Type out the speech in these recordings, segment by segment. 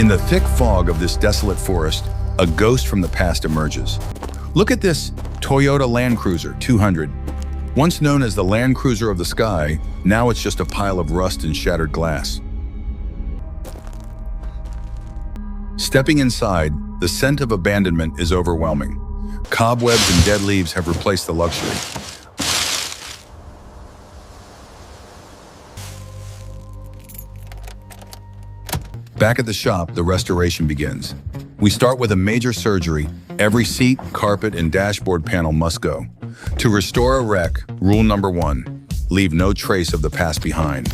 In the thick fog of this desolate forest, a ghost from the past emerges. Look at this Toyota Land Cruiser 200. Once known as the Land Cruiser of the sky, now it's just a pile of rust and shattered glass. Stepping inside, the scent of abandonment is overwhelming. Cobwebs and dead leaves have replaced the luxury. Back at the shop, the restoration begins. We start with a major surgery. Every seat, carpet, and dashboard panel must go. To restore a wreck, rule number 1, leave no trace of the past behind.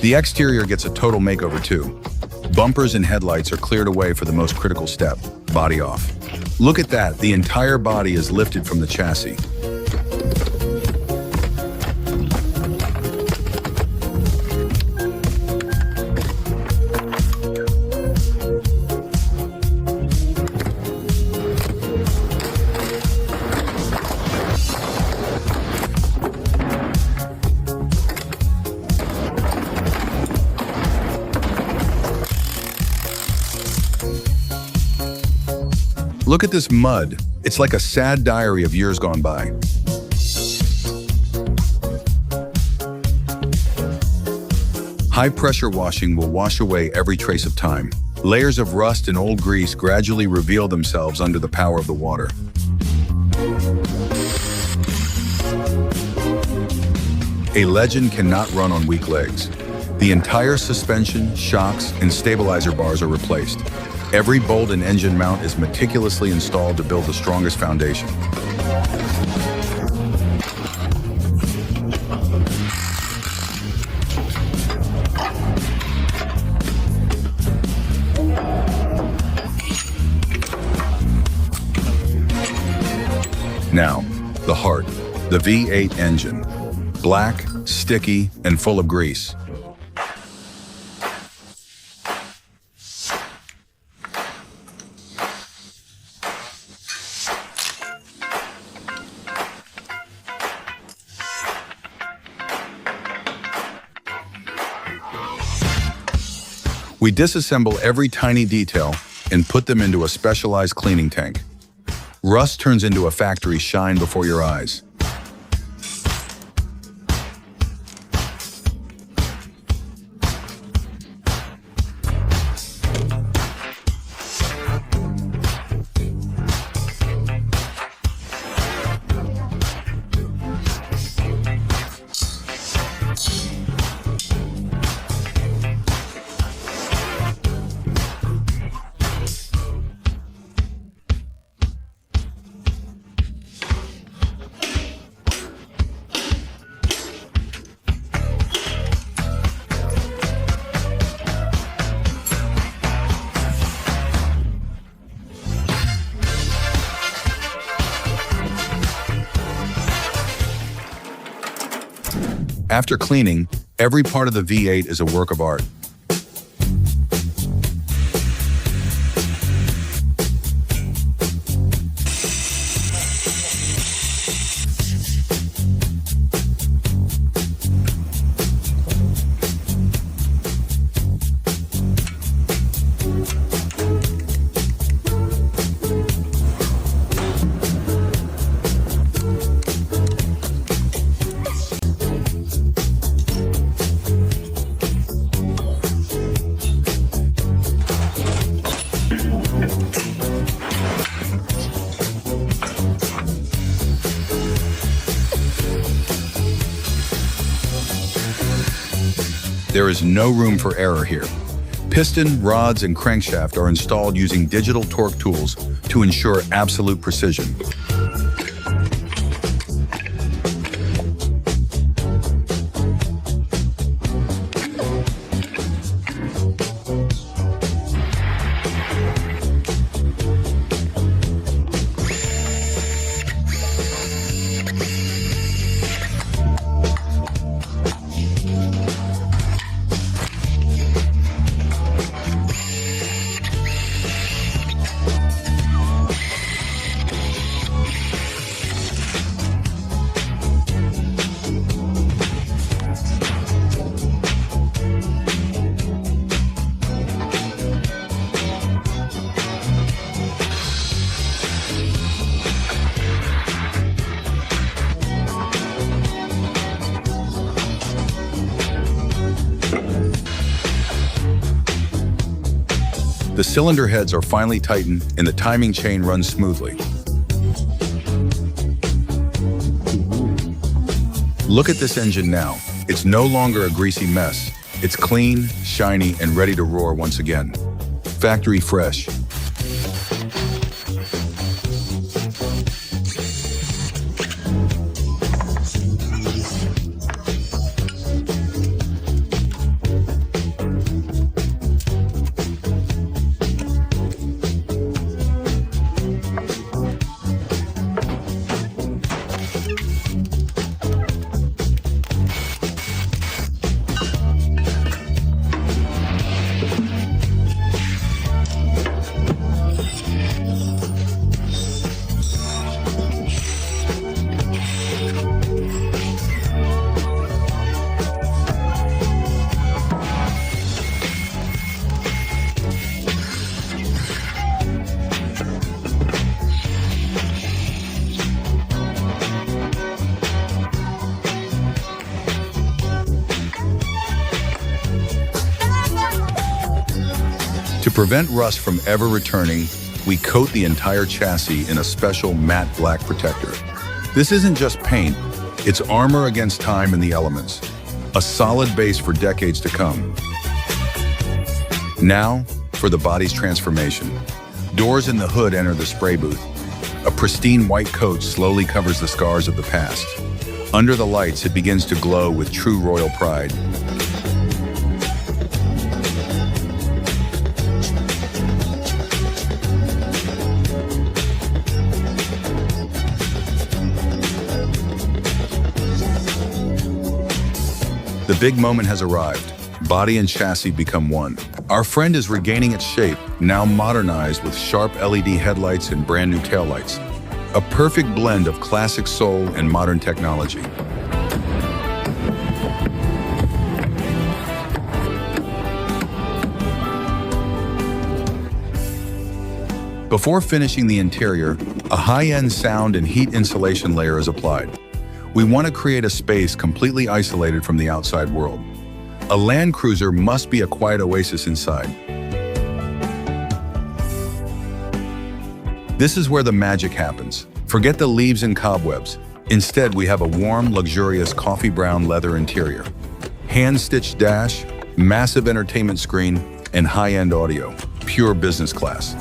The exterior gets a total makeover too. Bumpers and headlights are cleared away for the most critical step, body off. Look at that, the entire body is lifted from the chassis. Look at this mud. It's like a sad diary of years gone by. High-pressure washing will wash away every trace of time. Layers of rust and old grease gradually reveal themselves under the power of the water. A legend cannot run on weak legs. The entire suspension, shocks, and stabilizer bars are replaced. Every bolt and engine mount is meticulously installed to build the strongest foundation. Now, the heart, the V8 engine. Black, sticky, and full of grease. We disassemble every tiny detail and put them into a specialized cleaning tank. Rust turns into a factory shine before your eyes. After cleaning, every part of the V8 is a work of art. There is no room for error here. Piston, rods, and crankshaft are installed using digital torque tools to ensure absolute precision. The cylinder heads are finely tightened and the timing chain runs smoothly. Look at this engine now. It's no longer a greasy mess. It's clean, shiny, and ready to roar once again. Factory fresh. To prevent rust from ever returning, we coat the entire chassis in a special matte black protector. This isn't just paint, it's armor against time and the elements. A solid base for decades to come. Now, for the body's transformation. Doors in the hood enter the spray booth. A pristine white coat slowly covers the scars of the past. Under the lights, it begins to glow with true royal pride. The big moment has arrived. Body and chassis become one. Our friend is regaining its shape, now modernized with sharp LED headlights and brand new taillights. A perfect blend of classic soul and modern technology. Before finishing the interior, a high-end sound and heat insulation layer is applied. We want to create a space completely isolated from the outside world. A Land Cruiser must be a quiet oasis inside. This is where the magic happens. Forget the leaves and cobwebs. Instead, we have a warm, luxurious coffee brown leather interior. Hand-stitched dash, massive entertainment screen, and high-end audio. Pure business class.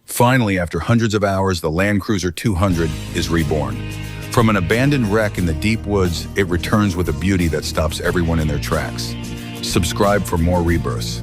Finally, after hundreds of hours, the Land Cruiser 200 is reborn. From an abandoned wreck in the deep woods, it returns with a beauty that stops everyone in their tracks. Subscribe for more rebirths.